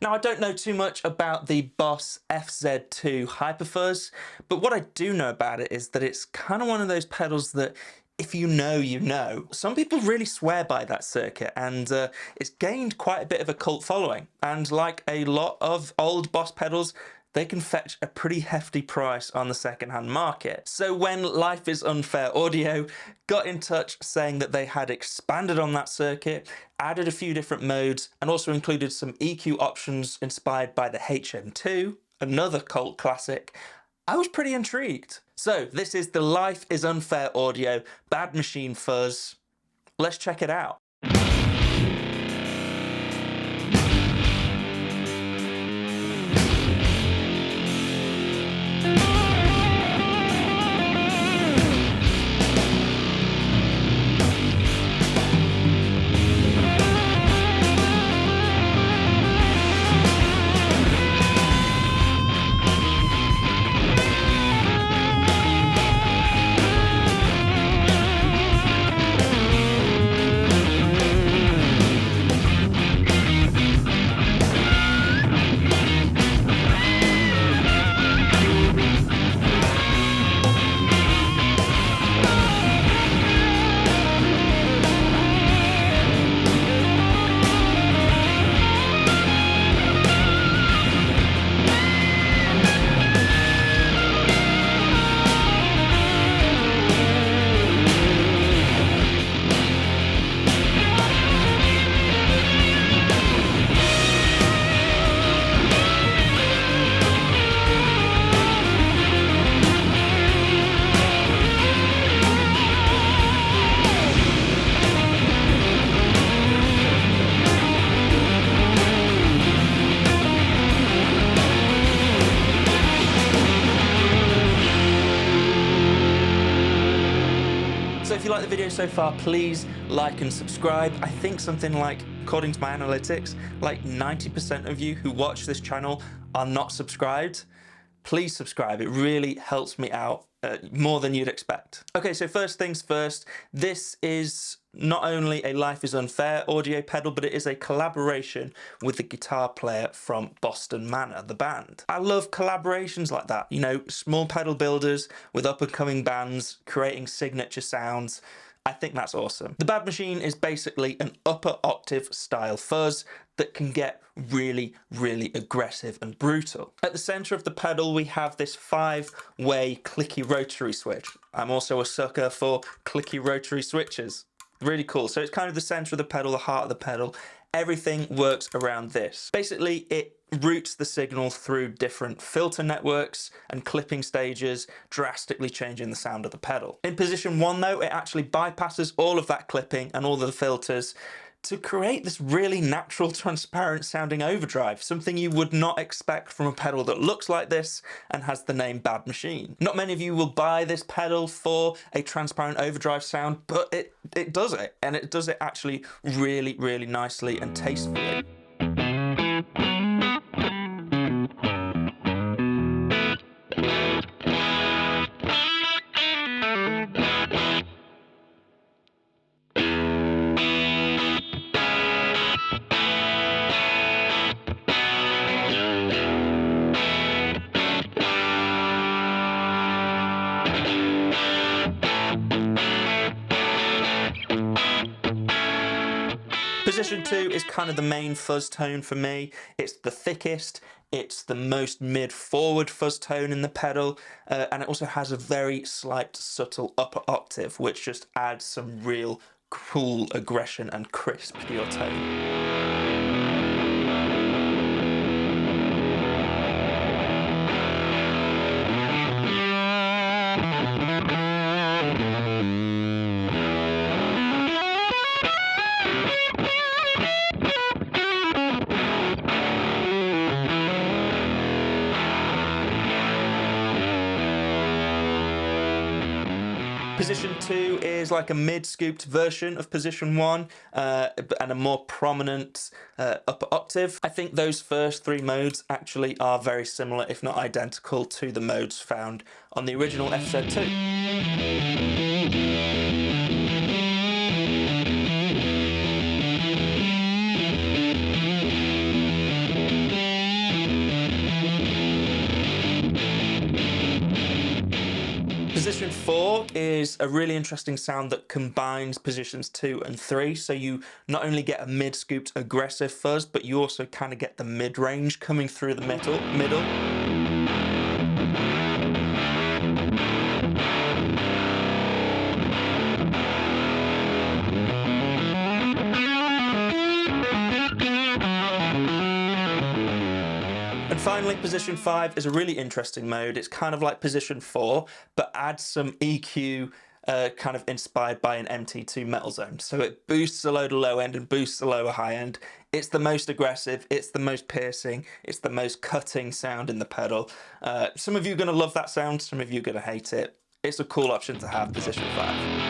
Now, I don't know too much about the Boss FZ2 Hyperfuzz, but what I do know about it is that it's kind of one of those pedals that if you know, you know. Some people really swear by that circuit, and it's gained quite a bit of a cult following. And like a lot of old Boss pedals, they can fetch a pretty hefty price on the second-hand market. So when Life is Unfair Audio got in touch saying that they had expanded on that circuit, added a few different modes, and also included some EQ options inspired by the HM2, another cult classic, I was pretty intrigued. So this is the Life is Unfair Audio Bad Machine Fuzz. Let's check it out. If you like the video so far, please like and subscribe. I think something like, according to my analytics, like 90% of you who watch this channel are not subscribed. Please subscribe, it really helps me out more than you'd expect. Okay, so first things first, this is not only a Life is Unfair audio pedal, but it is a collaboration with the guitar player from Boston Manor, the band. I love collaborations like that, you know, small pedal builders with up-and-coming bands creating signature sounds. I think that's awesome. The Bad Machine is basically an upper octave style fuzz that can get really, really aggressive and brutal. At the center of the pedal, we have this 5-way clicky rotary switch. I'm also a sucker for clicky rotary switches. Really cool. So it's kind of the center of the pedal, the heart of the pedal. Everything works around this. Basically, it routes the signal through different filter networks and clipping stages, drastically changing the sound of the pedal. In position 1 though, it actually bypasses all of that clipping and all of the filters to create this really natural, transparent sounding overdrive, something you would not expect from a pedal that looks like this and has the name Bad Machine. Not many of you will buy this pedal for a transparent overdrive sound, but it does it, and it does it actually really, really nicely and tastefully. Position 2 is kind of the main fuzz tone for me. It's the thickest, it's the most mid-forward fuzz tone in the pedal, and it also has a very slight, subtle upper octave, which just adds some real cool aggression and crisp to your tone. Position 2 is like a mid-scooped version of position 1 and a more prominent upper octave. I think those first 3 modes actually are very similar, if not identical, to the modes found on the original FZ2. Position 4 is a really interesting sound that combines positions 2 and 3. So you not only get a mid-scooped aggressive fuzz, but you also kind of get the mid-range coming through the middle. And finally, position 5 is a really interesting mode. It's kind of like position 4, but adds some EQ kind of inspired by an MT2 metal zone. So it boosts the low to low end and boosts the lower high end. It's the most aggressive, it's the most piercing, it's the most cutting sound in the pedal. Some of you are going to love that sound, some of you are going to hate it. It's a cool option to have, position 5.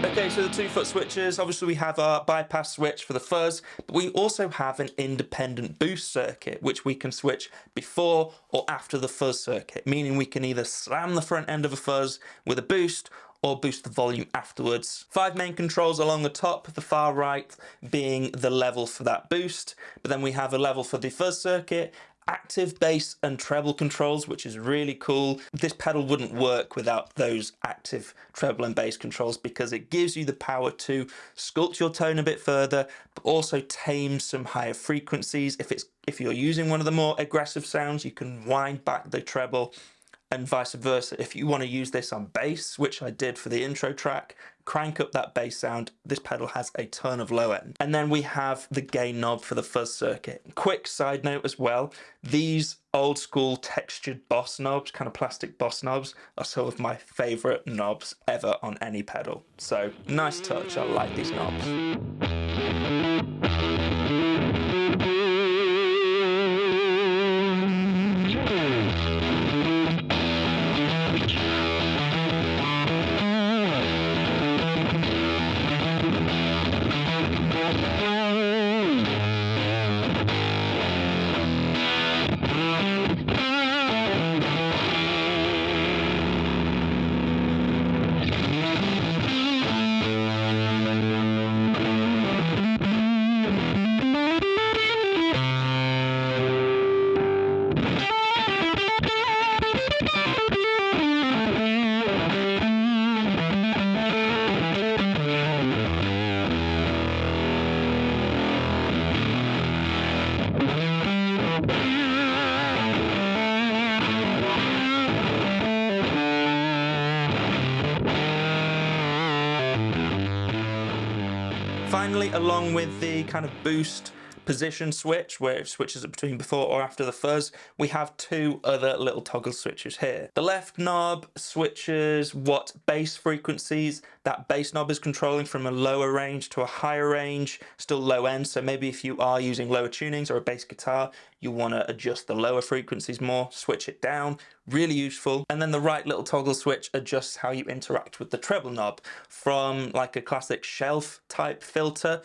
Okay, so the 2-foot switches, obviously we have our bypass switch for the fuzz, but we also have an independent boost circuit, which we can switch before or after the fuzz circuit, meaning we can either slam the front end of a fuzz with a boost or boost the volume afterwards. 5 main controls along the top, the far right being the level for that boost, but then we have a level for the fuzz circuit, active bass and treble controls, which is really cool. This pedal wouldn't work without those active treble and bass controls because it gives you the power to sculpt your tone a bit further, but also tame some higher frequencies. If you're using one of the more aggressive sounds, you can wind back the treble, and vice versa. If you want to use this on bass, which I did for the intro track, crank up that bass sound. This pedal has a ton of low end. And then we have the gain knob for the fuzz circuit. Quick side note as well, these old school textured boss knobs, kind of plastic boss knobs, are some of my favorite knobs ever on any pedal. So nice touch, I like these knobs. Finally, along with the kind of boost position switch, where it switches it between before or after the fuzz, we have 2 other little toggle switches here. The left knob switches what bass frequencies that bass knob is controlling from a lower range to a higher range, still low end, so maybe if you are using lower tunings or a bass guitar, you want to adjust the lower frequencies more, switch it down, really useful. And then the right little toggle switch adjusts how you interact with the treble knob from like a classic shelf type filter.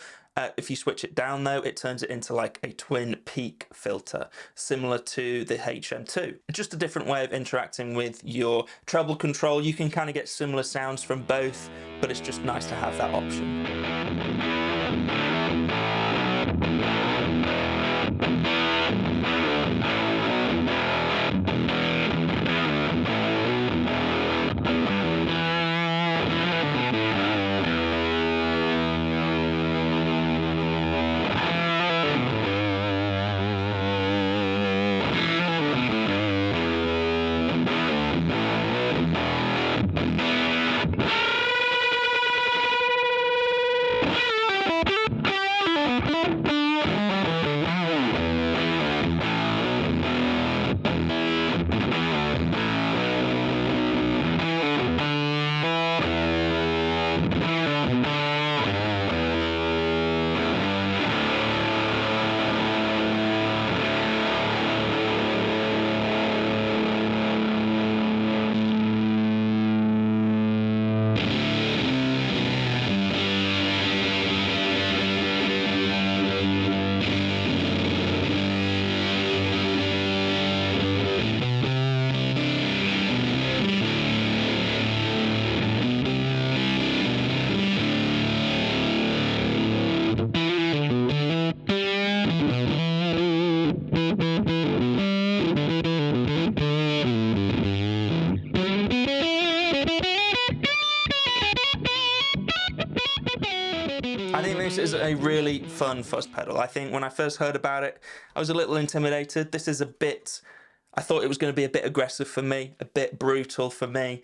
If you switch it down though, it turns it into like a twin peak filter, similar to the HM2. Just a different way of interacting with your treble control. You can kind of get similar sounds from both, but it's just nice to have that option. I think this is a really fun fuzz pedal. I think when I first heard about it, I was a little intimidated. This is a bit, I thought it was going to be a bit aggressive for me, a bit brutal for me,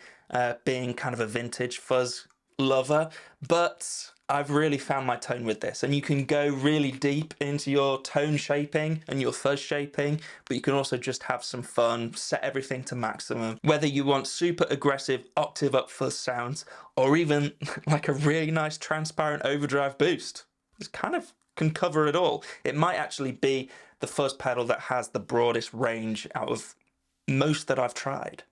being kind of a vintage fuzz lover, but I've really found my tone with this, and you can go really deep into your tone shaping and your fuzz shaping, but you can also just have some fun, set everything to maximum. Whether you want super aggressive octave up fuzz sounds, or even like a really nice transparent overdrive boost, it kind of can cover it all. It might actually be the fuzz pedal that has the broadest range out of most that I've tried.